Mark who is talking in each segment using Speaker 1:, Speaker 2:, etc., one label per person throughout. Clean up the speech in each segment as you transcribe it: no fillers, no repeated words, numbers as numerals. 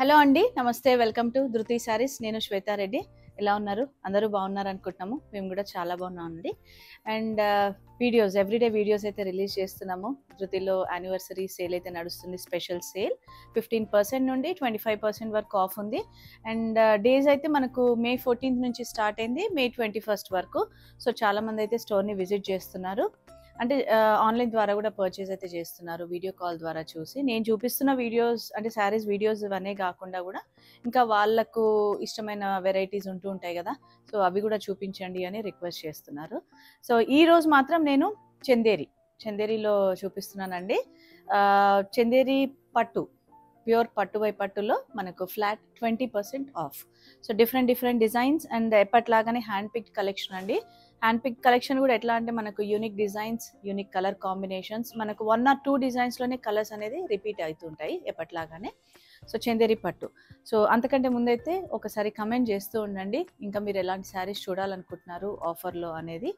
Speaker 1: Hello అండి, నమస్తే. Welcome to ధృతి సారీస్. నేను శ్వేతా రెడ్డి. ఎలా ఉన్నారు? అందరూ బాగున్నారు అనుకుంటున్నాము. మేము కూడా చాలా బాగున్నామండి. అండ్ వీడియోస్, ఎవ్రీడే వీడియోస్ అయితే రిలీజ్ చేస్తున్నాము. ధృతిలో యానివర్సరీ సేల్ అయితే నడుస్తుంది, స్పెషల్ సేల్ 15% నుండి 25% వరకు ఆఫ్ ఉంది. అండ్ డేస్ అయితే మనకు మే 14th నుంచి స్టార్ట్ అయింది, మే 21st వరకు. సో చాలామంది అయితే స్టోర్ని విజిట్ చేస్తున్నారు. అంటే ఆన్లైన్ ద్వారా కూడా పర్చేస్ అయితే చేస్తున్నారు, వీడియో కాల్ ద్వారా చూసి. నేను చూపిస్తున్న వీడియోస్ అంటే శారీస్ వీడియోస్ ఇవన్నీ కాకుండా కూడా ఇంకా వాళ్ళకు ఇష్టమైన వెరైటీస్ ఉంటూ ఉంటాయి కదా, సో అవి కూడా చూపించండి అని రిక్వెస్ట్ చేస్తున్నారు. సో ఈ రోజు మాత్రం నేను చందేరిలో చూపిస్తున్నానండి. చందేరి పట్టు, ప్యూర్ పట్టు బై పట్టులో మనకు flat 20% off. So different designs and ఎప్పట్లాగానే హ్యాండ్ పిక్ కలెక్షన్ అండి. హ్యాండ్ పిక్ కలెక్షన్ కూడా ఎట్లా అంటే మనకు unique designs, unique colour combinations, మనకు 1 or 2 డిజైన్స్లోనే కలర్స్ అనేది రిపీట్ అవుతుంటాయి ఎప్పట్లాగానే. సో చందేరి పట్టు. సో అంతకంటే ముందైతే ఒకసారి కమెంట్ చేస్తూ ఉండండి ఇంకా మీరు ఎలాంటి శారీస్ చూడాలనుకుంటున్నారు ఆఫర్లో అనేది.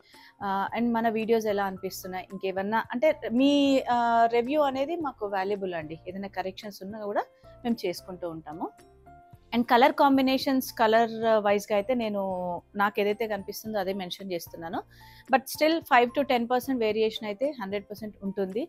Speaker 1: అండ్ మన వీడియోస్ ఎలా అనిపిస్తున్నాయి, ఇంకేమన్నా అంటే మీ రివ్యూ అనేది మాకు వాల్యుబుల్ అండి. ఏదైనా కరెక్షన్స్ ఉన్నా కూడా మేము చేసుకుంటూ ఉంటాము. అండ్ కలర్ కాంబినేషన్స్, కలర్ వైజ్గా అయితే నేను నాకు ఏదైతే కనిపిస్తుందో అదే మెన్షన్ చేస్తున్నాను. బట్ స్టిల్ 5 to 10% వేరియేషన్ అయితే 100% ఉంటుంది.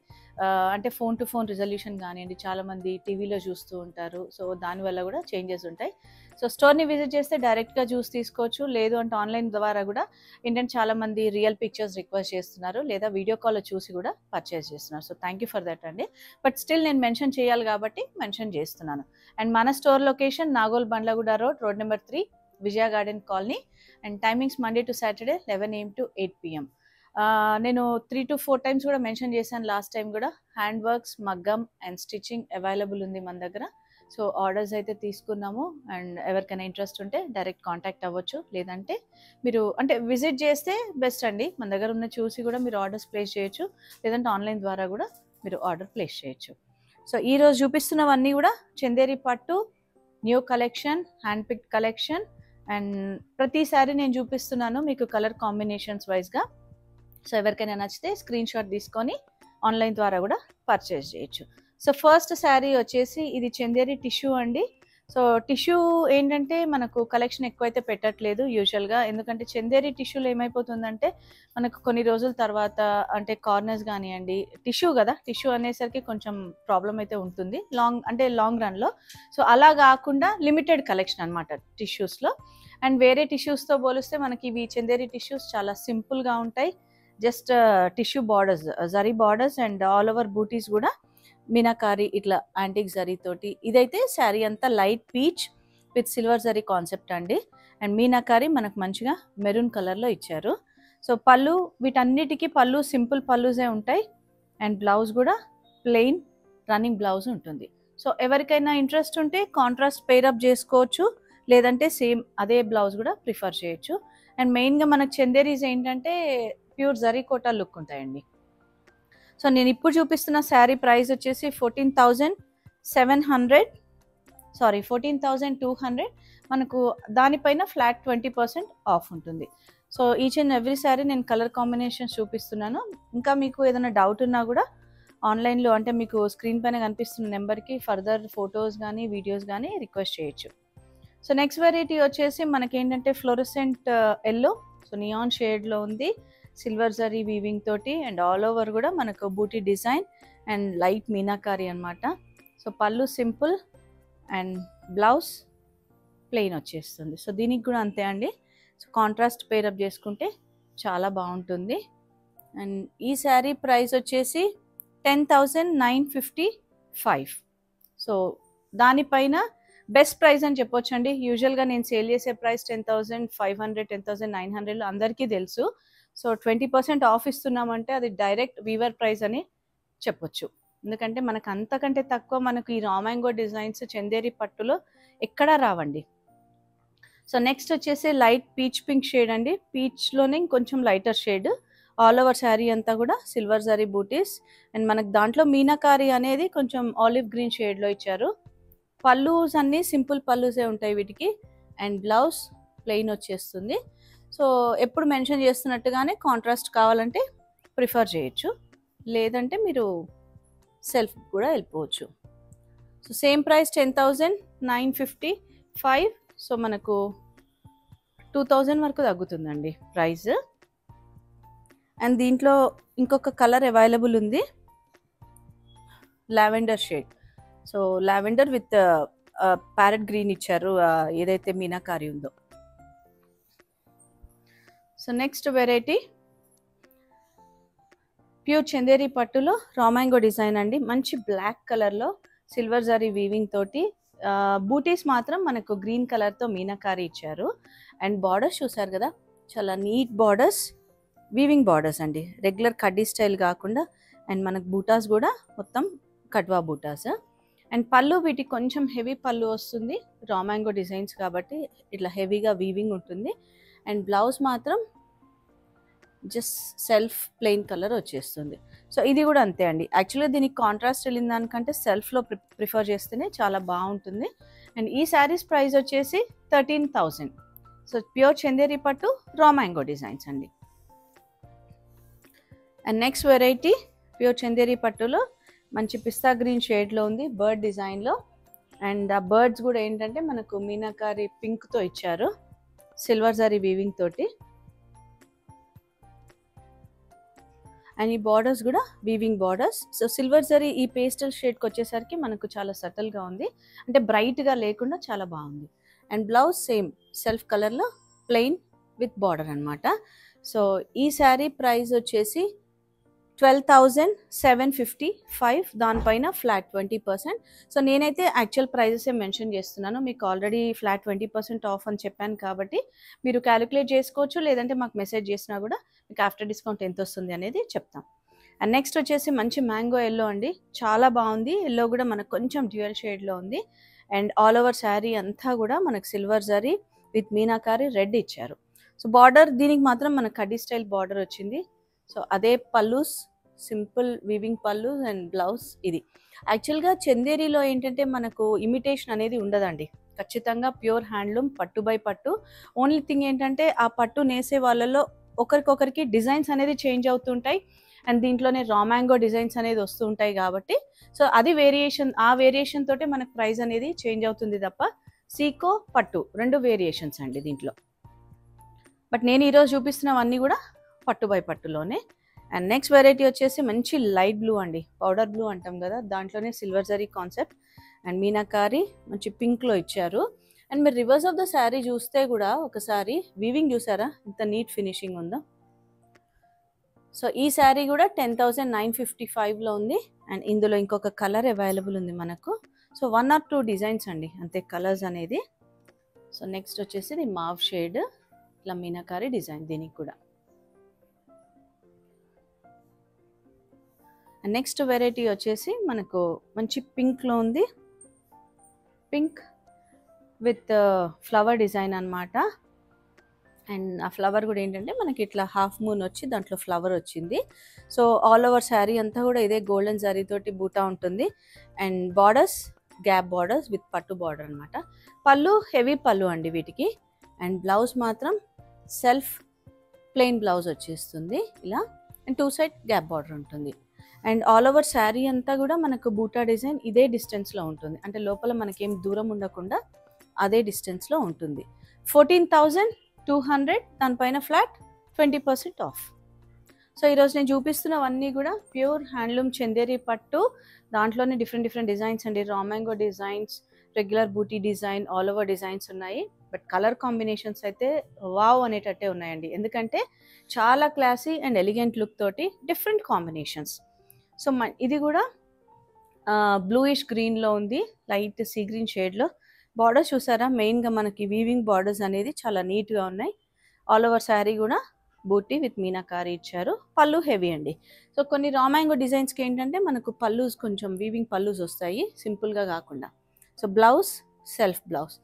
Speaker 1: అంటే ఫోన్ టు ఫోన్ రిజల్యూషన్ కానివ్వండి, చాలామంది టీవీలో చూస్తూ ఉంటారు, సో దానివల్ల కూడా చేంజెస్ ఉంటాయి. సో స్టోర్ని విజిట్ చేస్తే డైరెక్ట్గా చూసి తీసుకోవచ్చు, లేదు అంటే ఆన్లైన్ ద్వారా కూడా ఏంటంటే చాలామంది రియల్ పిక్చర్స్ రిక్వెస్ట్ చేస్తున్నారు, లేదా వీడియో కాల్లో చూసి కూడా పర్చేస్ చేస్తున్నారు. So thank you for that అండి. బట్ స్టిల్ నేను మెన్షన్ చేయాలి కాబట్టి మెన్షన్ చేస్తున్నాను. అండ్ మన store location Nagole Bandlaguda road number 3, Vijaya garden colony. And timings Monday to Saturday 11 AM to 8 PM. నేను 3 to 4 times కూడా మెన్షన్ చేశాను లాస్ట్ టైం కూడా. హ్యాండ్ వర్క్స్, మగ్గం అండ్ స్టిచ్చింగ్ అవైలబుల్ ఉంది మన దగ్గర. సో ఆర్డర్స్ అయితే తీసుకున్నాము. అండ్ ఎవరికైనా ఇంట్రెస్ట్ ఉంటే డైరెక్ట్ కాంటాక్ట్ అవ్వచ్చు, లేదంటే మీరు అంటే విజిట్ చేస్తే బెస్ట్ అండి. మన దగ్గర ఉన్న చూసి కూడా మీరు ఆర్డర్స్ ప్లేస్ చేయొచ్చు, లేదంటే ఆన్లైన్ ద్వారా కూడా మీరు ఆర్డర్ ప్లేస్ చేయొచ్చు. సో ఈరోజు చూపిస్తున్నవన్నీ కూడా చందేరి పట్టు new collection, hand pick collection. And ప్రతిసారి నేను చూపిస్తున్నాను మీకు కలర్ కాంబినేషన్స్ వైజ్గా. సో ఎవరికైనా నచ్చితే స్క్రీన్ షాట్ తీసుకొని ఆన్లైన్ ద్వారా కూడా పర్చేస్ చేయొచ్చు. సో ఫస్ట్ శారీ వచ్చేసి ఇది చందేరి టిష్యూ అండి. సో టిష్యూ ఏంటంటే మనకు కలెక్షన్ ఎక్కువైతే పెట్టట్లేదు యూజువల్గా, ఎందుకంటే చందేరి టిష్యూలో ఏమైపోతుందంటే మనకు కొన్ని రోజుల తర్వాత అంటే కార్నర్స్ కానివ్వండి, టిష్యూ కదా, టిష్యూ అనేసరికి కొంచెం ప్రాబ్లం అయితే ఉంటుంది లాంగ్ రన్లో. సో అలా కాకుండా లిమిటెడ్ కలెక్షన్ అనమాట టిష్యూస్లో. అండ్ వేరే టిష్యూస్తో పోలిస్తే మనకి ఇవి చందేరి టిష్యూస్ చాలా సింపుల్గా ఉంటాయి. Just tissue borders, zari borders and all over బూటీస్ కూడా మీనాకారి ఇట్లా యాంటిక్ జరీ తోటి. ఇదైతే శారీ అంతా light peach with silver zari concept అండి. అండ్ మీనాకారి మనకు మంచిగా మెరూన్ కలర్లో ఇచ్చారు. సో పళ్ళు, వీటన్నిటికీ పళ్ళు సింపుల్ పళ్ళుసే ఉంటాయి. అండ్ బ్లౌజ్ కూడా ప్లెయిన్ రన్నింగ్ బ్లౌజ్ ఉంటుంది. సో ఎవరికైనా ఇంట్రెస్ట్ ఉంటే కాంట్రాస్ట్ పేరప్ చేసుకోవచ్చు, లేదంటే సేమ్ అదే బ్లౌజ్ కూడా ప్రిఫర్ చేయొచ్చు. అండ్ మెయిన్గా మనకు చందేరీస్ ఏంటంటే ప్యూర్ జరీ కోటా లుక్ ఉంటాయండి. సో నేను ఇప్పుడు చూపిస్తున్న శారీ ప్రైస్ వచ్చేసి 14,200. మనకు దానిపైన ఫ్లాట్ 20% ఆఫ్ ఉంటుంది. So each and every sari నేను కలర్ కాంబినేషన్స్ చూపిస్తున్నాను. ఇంకా మీకు ఏదైనా డౌట్ ఉన్నా కూడా ఆన్లైన్లో అంటే మీకు స్క్రీన్ పైన కనిపిస్తున్న నెంబర్కి ఫర్దర్ ఫొటోస్ కానీ వీడియోస్ కానీ రిక్వెస్ట్ చేయొచ్చు. సో నెక్స్ట్ వెరైటీ వచ్చేసి మనకేంటంటే ఫ్లోరసెంట్ ఎల్లో, సో నియాన్ షేడ్లో ఉంది, సిల్వర్ జరీ వీవింగ్ తోటి. అండ్ ఆల్ ఓవర్ కూడా మనకు బూటీ డిజైన్ అండ్ లైట్ మీనాకారి అనమాట. సో పళ్ళు సింపుల్ అండ్ బ్లౌజ్ ప్లెయిన్ వచ్చేస్తుంది. సో దీనికి కూడా అంతే అండి. సో కాంట్రాస్ట్ పేరప్ చేసుకుంటే చాలా బాగుంటుంది. అండ్ ఈ శారీ ప్రైస్ వచ్చేసి 10,955. సో దానిపైన బెస్ట్ ప్రైస్ అని చెప్పొచ్చండి. యూజువల్గా నేను సేల్ చేసే ప్రైస్ 10,500, 10,900 అందరికీ తెలుసు. సో 20% ఆఫ్ ఇస్తున్నామంటే అది డైరెక్ట్ వీవర్ ప్రైస్ అని చెప్పొచ్చు. ఎందుకంటే మనకు అంతకంటే తక్కువ మనకు ఈ రామాంగో డిజైన్స్ చందేరి పట్టులో ఎక్కడా రావండి. సో నెక్స్ట్ వచ్చేసి లైట్ పీచ్ పింక్ షేడ్ అండి. పీచ్లోనే ఇంకొంచెం lighter shade. All over sari అంతా కూడా సిల్వర్ జరీ బూటీస్. అండ్ మనకు దాంట్లో మీనాకారి అనేది కొంచెం ఆలివ్ గ్రీన్ షేడ్లో ఇచ్చారు. పళ్ళుస్ అన్నీ సింపుల్ పళ్ళుసే ఉంటాయి వీటికి. అండ్ బ్లౌజ్ ప్లెయిన్ వచ్చేస్తుంది. సో ఎప్పుడు మెన్షన్ చేస్తున్నట్టుగానే కాంట్రాస్ట్ కావాలంటే ప్రిఫర్ చేయొచ్చు, లేదంటే మీరు సెల్ఫ్ కూడా వెళ్ళిపోవచ్చు. So same price 10,955. సో మనకు 2,000 వరకు తగ్గుతుందండి ప్రైస్. అండ్ దీంట్లో ఇంకొక కలర్ అవైలబుల్ ఉంది, lavender shade. So lavender with parrot green ఇచ్చారు, ఏదైతే మీనాకారి ఉందో. So next variety pure Chanderi పట్టులో రామాంగో డిజైన్ అండి. మంచి బ్లాక్ కలర్లో సిల్వర్ జరీ వీవింగ్ తోటి, బూటీస్ మాత్రం మనకు గ్రీన్ కలర్తో మీనాకారి ఇచ్చారు. అండ్ బార్డర్స్ చూసారు కదా, చాలా నీట్ బార్డర్స్, వీవింగ్ బార్డర్స్ అండి, రెగ్యులర్ కడ్డీ స్టైల్ కాకుండా. అండ్ మనకు బూటాస్ కూడా మొత్తం కట్వా బూటాస్. అండ్ పళ్ళు వీటికి కొంచెం హెవీ పళ్ళు వస్తుంది, రామాంగో డిజైన్స్ కాబట్టి ఇట్లా హెవీగా వీవింగ్ ఉంటుంది. అండ్ బ్లౌజ్ మాత్రం జస్ట్ సెల్ఫ్ ప్లెయిన్ కలర్ వచ్చేస్తుంది. సో ఇది కూడా అంతే అండి. యాక్చువల్గా దీనికి కాంట్రాస్ట్ వెళ్ళిన దానికంటే సెల్ఫ్లో ప్రిఫర్ చేస్తేనే చాలా బాగుంటుంది. అండ్ ఈ శారీస్ ప్రైస్ వచ్చేసి 13,000. సో ప్యూర్ చందేరి పట్టు రామాంగో డిజైన్స్ అండి. And next variety pure Chanderi పట్టులో మంచి పిస్తా గ్రీన్ షేడ్లో ఉంది, బర్డ్ డిజైన్లో. అండ్ ఆ బర్డ్స్ కూడా ఏంటంటే మనకు మీనాకారి పింక్తో ఇచ్చారు, సిల్వర్ జరీ వీవింగ్ తోటి. అండ్ ఈ బార్డర్స్ కూడా weaving borders. So silver zari ఈ పేస్టల్ షేడ్కి వచ్చేసరికి మనకు చాలా సటిల్గా ఉంది, అంటే బ్రైట్గా లేకుండా చాలా బాగుంది. అండ్ బ్లౌజ్ సేమ్ సెల్ఫ్ కలర్లో ప్లెయిన్ విత్ బార్డర్ అనమాట. సో ఈ శారీ ప్రైస్ వచ్చేసి 12,755, దానిపైన ఫ్లాట్ 20%. సో నేనైతే యాక్చువల్ ప్రైజెసే మెన్షన్ చేస్తున్నాను, మీకు ఆల్రెడీ ఫ్లాట్ 20% ఆఫ్ అని చెప్పాను కాబట్టి మీరు క్యాలిక్యులేట్ చేసుకోవచ్చు, లేదంటే మాకు మెసేజ్ చేసినా కూడా మీకు ఆఫ్టర్ డిస్కౌంట్ ఎంత వస్తుంది అనేది చెప్తాం. అండ్ నెక్స్ట్ వచ్చేసి మంచి మ్యాంగో ఎల్లో అండి, చాలా బాగుంది. ఎల్లో కూడా మనకు కొంచెం డ్యూయల్ షేడ్లో ఉంది. అండ్ ఆల్ ఓవర్ శారీ అంతా కూడా మనకు silver zari with meenakari red ఇచ్చారు. సో బార్డర్ దీనికి మాత్రం మనకు కడ్డీ స్టైల్ బార్డర్ వచ్చింది. సో అదే పల్లూస్, సింపుల్ వీవింగ్ పళ్ళు అండ్ బ్లౌజ్. ఇది యాక్చువల్గా చందేరిలో ఏంటంటే మనకు ఇమిటేషన్ అనేది ఉండదండి, ఖచ్చితంగా ప్యూర్ హ్యాండ్లూమ్, పట్టు బై పట్టు. ఓన్లీ థింగ్ ఏంటంటే ఆ పట్టు నేసే వాళ్ళలో ఒకరికొకరికి డిజైన్స్ అనేది చేంజ్ అవుతుంటాయి. అండ్ దీంట్లోనే రామాంగో డిజైన్స్ అనేది వస్తూ ఉంటాయి కాబట్టి సో అది వేరియేషన్, ఆ వేరియేషన్ తోటే మనకు ప్రైస్ అనేది చేంజ్ అవుతుంది తప్ప సీకో పట్టు రెండు వేరియేషన్స్ అండి దీంట్లో. బట్ నేను ఈరోజు చూపిస్తున్నవన్నీ కూడా పట్టు బై పట్టులోనే. అండ్ నెక్స్ట్ వెరైటీ వచ్చేసి మంచి లైట్ బ్లూ అండి, పౌడర్ బ్లూ అంటాం కదా, దాంట్లోనే silver zari concept and meenakari మంచి పింక్లో ఇచ్చారు. అండ్ మీరు రివర్స్ ఆఫ్ ద శారీ చూస్తే కూడా ఒకసారి వీవింగ్ చూసారా ఇంత నీట్ ఫినిషింగ్ ఉందో. సో ఈ శారీ కూడా 10,955లో ఉంది. అండ్ ఇందులో ఇంకొక కలర్ అవైలబుల్ ఉంది మనకు. సో 1 or 2 డిజైన్స్ అండి అంతే కలర్స్ అనేది. సో నెక్స్ట్ వచ్చేసి ఇది మావ్ షేడ్, ఇట్లా మీనాకారి డిజైన్ దీనికి కూడా. అండ్ నెక్స్ట్ వెరైటీ వచ్చేసి మనకు మంచి పింక్లో ఉంది, పింక్ విత్ ఫ్లవర్ డిజైన్ అనమాట. అండ్ ఆ ఫ్లవర్ కూడా ఏంటంటే మనకి ఇట్లా హాఫ్ మూన్ వచ్చి దాంట్లో ఫ్లవర్ వచ్చింది. సో ఆల్ ఓవర్ శారీ అంతా కూడా ఇదే గోల్డెన్ జరీ తోటి బూటా ఉంటుంది. And borders gap borders with పట్టు బార్డర్ అనమాట. పళ్ళు హెవీ పళ్ళు అండి వీటికి. అండ్ బ్లౌజ్ మాత్రం సెల్ఫ్ ప్లెయిన్ బ్లౌజ్ వచ్చేస్తుంది ఇలా. అండ్ 2 సైడ్ గ్యాప్ బార్డర్ ఉంటుంది. అండ్ ఆల్ ఓవర్ శారీ అంతా కూడా మనకు బూటా డిజైన్ ఇదే డిస్టెన్స్లో ఉంటుంది, అంటే లోపల మనకేం దూరం ఉండకుండా అదే డిస్టెన్స్లో ఉంటుంది. 14,200, దానిపైన ఫ్లాట్ 20% ఆఫ్. సో ఈరోజు నేను చూపిస్తున్నవన్నీ కూడా ప్యూర్ హ్యాండ్లూమ్ చందేరి పట్టు, దాంట్లోనే డిఫరెంట్ డిజైన్స్ అండి, రామాంగో డిజైన్స్, రెగ్యులర్ బూటీ డిజైన్, ఆల్ ఓవర్ డిజైన్స్ ఉన్నాయి. బట్ కలర్ కాంబినేషన్స్ అయితే వావ్ అనేటట్టే ఉన్నాయండి, ఎందుకంటే చాలా క్లాసీ అండ్ ఎలిగెంట్ లుక్ తోటి డిఫరెంట్ కాంబినేషన్స్. సో ఇది కూడా బ్లూయిష్ గ్రీన్లో ఉంది, లైట్ సీ గ్రీన్ షేడ్లో. బార్డర్స్ చూసారా, మెయిన్గా మనకి వీవింగ్ బార్డర్స్ అనేది చాలా నీట్గా ఉన్నాయి. ఆల్ ఓవర్ శారీ కూడా బూటీ విత్ మీనాకారి ఇచ్చారు. పళ్ళు హెవీ అండి. సో కొన్ని రామాంగో డిజైన్స్కి ఏంటంటే మనకు పళ్ళూస్ కొంచెం వీవింగ్ పళ్ళూస్ వస్తాయి సింపుల్గా కాకుండా. So blouse self blouse.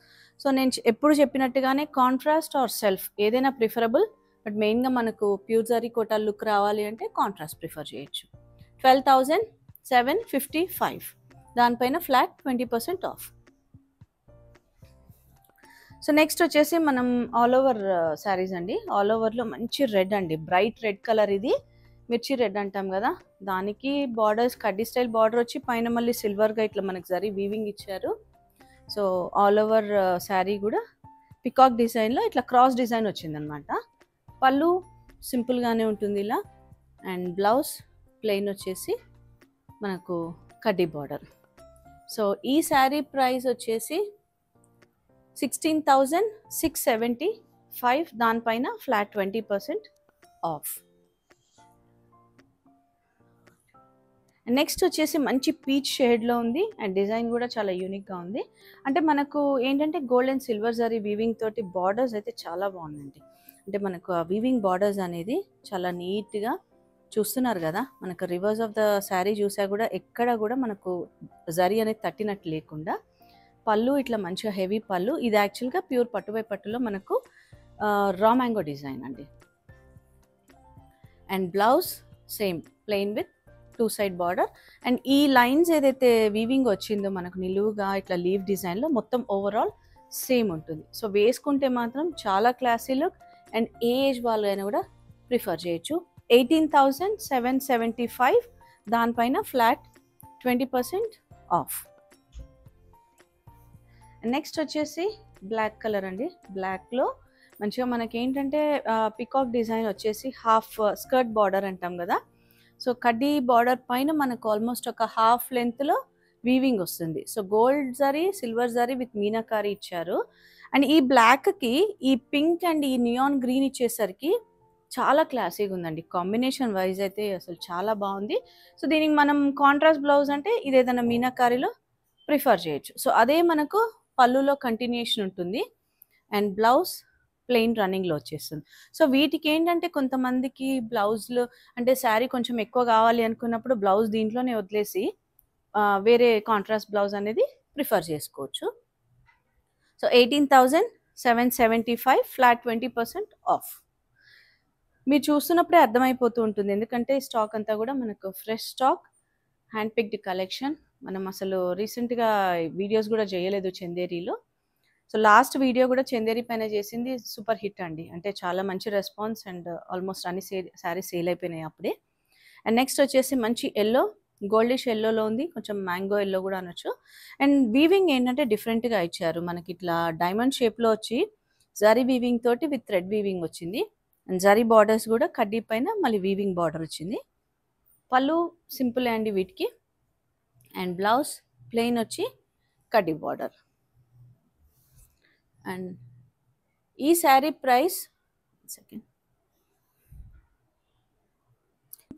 Speaker 1: So నేను ఎప్పుడు చెప్పినట్టుగానే కాంట్రాస్ట్ ఆర్ సెల్ఫ్ ఏదైనా ప్రిఫరబుల్, బట్ మెయిన్గా మనకు ప్యూర్ జరీ కోటా లుక్ రావాలి అంటే కాంట్రాస్ట్ ప్రిఫర్ చేయొచ్చు. 12,755, దానిపైన ఫ్లాట్ 20% ఆఫ్. సో నెక్స్ట్ వచ్చేసి మనం ఆల్ ఓవర్ శారీస్ అండి. ఆల్ ఓవర్లో మంచి రెడ్ అండి, బ్రైట్ రెడ్ కలర్ ఇది. మిర్చి రెడ్ అంటాం కదా, దానికి బార్డర్స్ కడ్డీ స్టైల్ బార్డర్ వచ్చి పైన మళ్ళీ సిల్వర్గా ఇట్లా మనకి జరీ వీవింగ్ ఇచ్చారు. సో ఆల్ ఓవర్ శారీ కూడా పికాక్ డిజైన్లో ఇట్లా క్రాస్ డిజైన్ వచ్చిందనమాట. పళ్ళు సింపుల్గానే ఉంటుంది ఇలా, అండ్ బ్లౌజ్ ప్లెయిన్ వచ్చేసి మనకు కడ్డీ బార్డర్. సో ఈ శారీ ప్రైస్ వచ్చేసి 16,675, దానిపైన ఫ్లాట్ 20% ఆఫ్. నెక్స్ట్ వచ్చేసి మంచి పీచ్ షేడ్లో ఉంది, అండ్ డిజైన్ కూడా చాలా యూనిక్గా ఉంది. అంటే మనకు ఏంటంటే gold and silver zari weaving తోటి బార్డర్స్ అయితే చాలా బాగుందండి. అంటే మనకు ఆ వీవింగ్ బార్డర్స్ అనేది చాలా నీట్గా చూస్తున్నారు కదా, మనకు రివర్స్ ఆఫ్ ద శారీ చూసా కూడా ఎక్కడ కూడా మనకు జరీ అనేది తట్టినట్టు లేకుండా, పళ్ళు ఇట్లా మంచిగా హెవీ పళ్ళు. ఇది యాక్చువల్గా ప్యూర్ పట్టుబై పట్టులో మనకు రా మ్యాంగో డిజైన్ అండి. And blouse same plain with 2 side border. And ఈ లైన్స్ ఏదైతే వీవింగ్ వచ్చిందో మనకు నిలువుగా ఇట్లా లీవ్ డిజైన్లో మొత్తం ఓవరాల్ సేమ్ ఉంటుంది. సో వేసుకుంటే మాత్రం చాలా classy look, and A age వాళ్ళు అయినా కూడా ప్రిఫర్ చేయొచ్చు. 18,775, దానిపైన ఫ్లాట్ 20% ఆఫ్. నెక్స్ట్ వచ్చేసి బ్లాక్ కలర్ అండి. బ్లాక్లో మంచిగా మనకి ఏంటంటే పికాక్ డిజైన్ వచ్చేసి హాఫ్ స్కర్ట్ బార్డర్ అంటాం కదా, సో కడ్డీ బార్డర్ పైన మనకు ఆల్మోస్ట్ ఒక హాఫ్ లెంత్లో వీవింగ్ వస్తుంది. So gold zari silver zari with meenakari ఇచ్చారు. అండ్ ఈ బ్లాక్కి ఈ పింక్ అండ్ ఈ నియాన్ గ్రీన్ ఇచ్చేసరికి చాలా క్లాసీగా ఉందండి. కాంబినేషన్ వైజ్ అయితే అసలు చాలా బాగుంది. సో దీనికి మనం కాంట్రాస్ట్ బ్లౌజ్ అంటే ఇది ఏదైనా మీనాకారిలో ప్రిఫర్ చేయొచ్చు. సో అదే మనకు పళ్ళులో కంటిన్యూషన్ ఉంటుంది, అండ్ బ్లౌజ్ ప్లెయిన్ రన్నింగ్లో వచ్చేస్తుంది. సో వీటికి ఏంటంటే కొంతమందికి బ్లౌజ్లు అంటే శారీ కొంచెం ఎక్కువ కావాలి అనుకున్నప్పుడు బ్లౌజ్ దీంట్లోనే వదిలేసి వేరే కాంట్రాస్ట్ బ్లౌజ్ అనేది ప్రిఫర్ చేసుకోవచ్చు. So 18,775, flat 20% of. మీరు చూస్తున్నప్పుడే అర్థమైపోతూ ఉంటుంది, ఎందుకంటే స్టాక్ అంతా కూడా మనకు fresh stock, hand picked collection. మనం అసలు రీసెంట్గా వీడియోస్ కూడా చేయలేదు చందేరీలో. సో లాస్ట్ వీడియో కూడా చందేరి పైన చేసింది సూపర్ హిట్ అండి. అంటే చాలా మంచి రెస్పాన్స్, అండ్ ఆల్మోస్ట్ అన్ని శారీస్ సేల్ అయిపోయినాయి అప్పుడే. అండ్ నెక్స్ట్ వచ్చేసి మంచి ఎల్లో, గోల్డిష్ ఎల్లోలో ఉంది, కొంచెం మ్యాంగో ఎల్లో కూడా అనొచ్చు. అండ్ వీవింగ్ ఏంటంటే డిఫరెంట్గా ఇచ్చారు మనకి, ఇట్లా డైమండ్ షేప్లో వచ్చి జరీ వీవింగ్ తోటి విత్ థ్రెడ్ వీవింగ్ వచ్చింది. అండ్ జరీ బార్డర్స్ కూడా కడ్డీ పైన మళ్ళీ వీవింగ్ బార్డర్ వచ్చింది. పళ్ళు సింపుల్ అండి వీటికి, అండ్ బ్లౌజ్ ప్లెయిన్ వచ్చి కడ్డీ బార్డర్. అండ్ ఈ sari price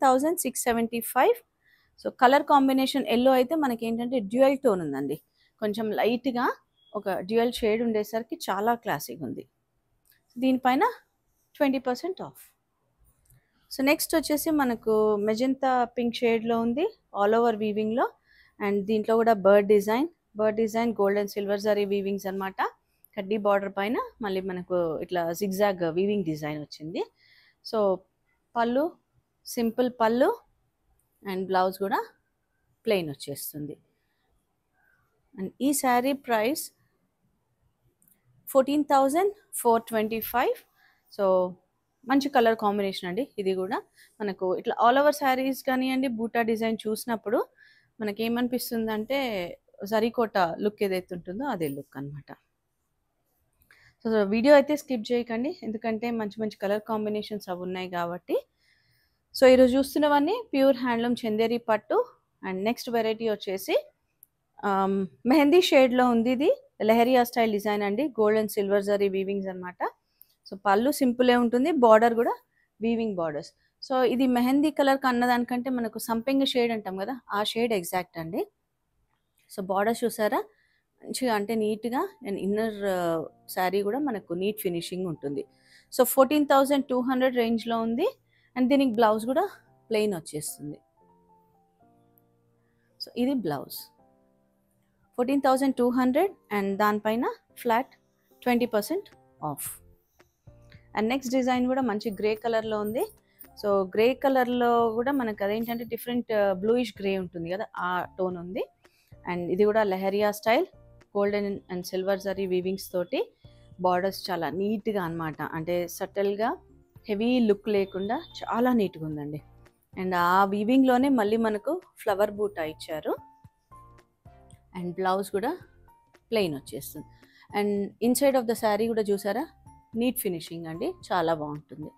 Speaker 1: 1675. So colour combination yellow అయితే మనకి ఏంటంటే డ్యూయల్ టోన్ ఉందండి, కొంచెం లైట్గా ఒక డ్యూయల్ షేడ్ ఉండేసరికి చాలా క్లాసిక్ ఉంది. దీనిపైన 20% ఆఫ్. సో నెక్స్ట్ వచ్చేసి మనకు మెజెంతా పింక్ షేడ్లో ఉంది, ఆల్ ఓవర్ వీవింగ్లో. అండ్ దీంట్లో కూడా bird design gold and silver zari weavings అనమాట. కడ్డీ బార్డర్ పైన మళ్ళీ మనకు ఇట్లా జిగ్జాగ్ వీవింగ్ డిజైన్ వచ్చింది. సో పళ్ళు సింపుల్ పళ్ళు, అండ్ బ్లౌజ్ కూడా ప్లెయిన్ వచ్చేస్తుంది. అండ్ ఈ శారీ ప్రైస్ 14,425. సో మంచి కలర్ కాంబినేషన్ అండి. ఇది కూడా మనకు ఇట్లా ఆల్ ఓవర్ శారీస్ కానివ్వండి, బూటా డిజైన్ చూసినప్పుడు మనకి ఏమనిపిస్తుంది అంటే జరీకోట లుక్ ఏదైతే ఉంటుందో అదే లుక్ అనమాట. సో వీడియో అయితే స్కిప్ చేయకండి, ఎందుకంటే మంచి మంచి కలర్ కాంబినేషన్స్ అవి ఉన్నాయి కాబట్టి. సో ఈరోజు చూస్తున్నవన్నీ ప్యూర్ హ్యాండ్లూమ్ చందేరి పట్టు. అండ్ నెక్స్ట్ వెరైటీ వచ్చేసి మెహందీ షేడ్లో ఉంది. ఇది లెహరియా స్టైల్ డిజైన్ అండి, gold and silver zari weavings అనమాట. సో పళ్ళు సింపులే ఉంటుంది, బార్డర్ కూడా వీవింగ్ బార్డర్స్. సో ఇది మెహందీ కలర్ అన్నదానికంటే మనకు సంపెంగ షేడ్ అంటాం కదా, ఆ షేడ్ ఎగ్జాక్ట్ అండి. సో బార్డర్స్ చూసారా మంచిగా, అంటే నీట్గా. అండ్ ఇన్నర్ శారీ కూడా మనకు నీట్ ఫినిషింగ్ ఉంటుంది. సో 14,200 రేంజ్లో ఉంది. అండ్ దీనికి బ్లౌజ్ కూడా ప్లెయిన్ వచ్చేస్తుంది. సో ఇది బ్లౌజ్ 14,200, అండ్ దానిపైన flat 20% of. And next design కూడా మంచి గ్రే కలర్లో ఉంది. సో గ్రే కలర్లో కూడా మనకు అదేంటంటే డిఫరెంట్ బ్లూయిష్ గ్రే ఉంటుంది కదా, ఆ టోన్ ఉంది. అండ్ ఇది కూడా leheriya style, golden and silver zari weavings తోటి బార్డర్స్ చాలా నీట్గా అనమాట. అంటే సటిల్గా హెవీ లుక్ లేకుండా చాలా నీట్గా ఉందండి. అండ్ ఆ వీవింగ్లోనే మళ్ళీ మనకు ఫ్లవర్ బూటా ఇచ్చారు. అండ్ బ్లౌజ్ కూడా ప్లెయిన్ వచ్చేస్తుంది. And inside of the sari కూడా చూసారా, నీట్ ఫినిషింగ్ అండి, చాలా బాగుంటుంది.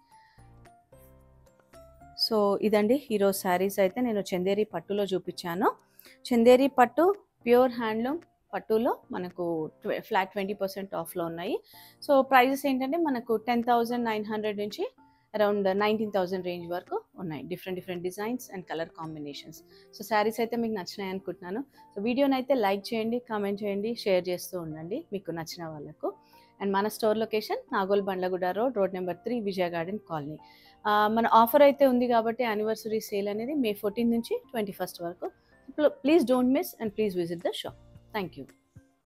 Speaker 1: సో ఇదండి ఈరోజు శారీస్ అయితే నేను చందేరి పట్టులో చూపించాను. చందేరి పట్టు ప్యూర్ హ్యాండ్లూమ్ పట్టులో మనకు ఫ్లాట్ 20% ఆఫ్లో ఉన్నాయి. సో ప్రైజెస్ ఏంటంటే మనకు 10,900 నుంచి అరౌండ్ 19,000 రేంజ్ వరకు ఉన్నాయి. Different designs and colour combinations. So saris అయితే మీకు నచ్చినాయి అనుకుంటున్నాను. సో వీడియోని అయితే లైక్ చేయండి, కామెంట్ చేయండి, షేర్ చేస్తూ ఉండండి మీకు నచ్చిన వాళ్ళకు. అండ్ మన store location Nagole Bandlaguda road number 3 విజయ గార్డెన్ కాలనీ. మన ఆఫర్ అయితే ఉంది కాబట్టి యానివర్సరీ సేల్ అనేది May 14 నుంచి 21 వరకు. Please don't miss and please visit the shop. Thank you.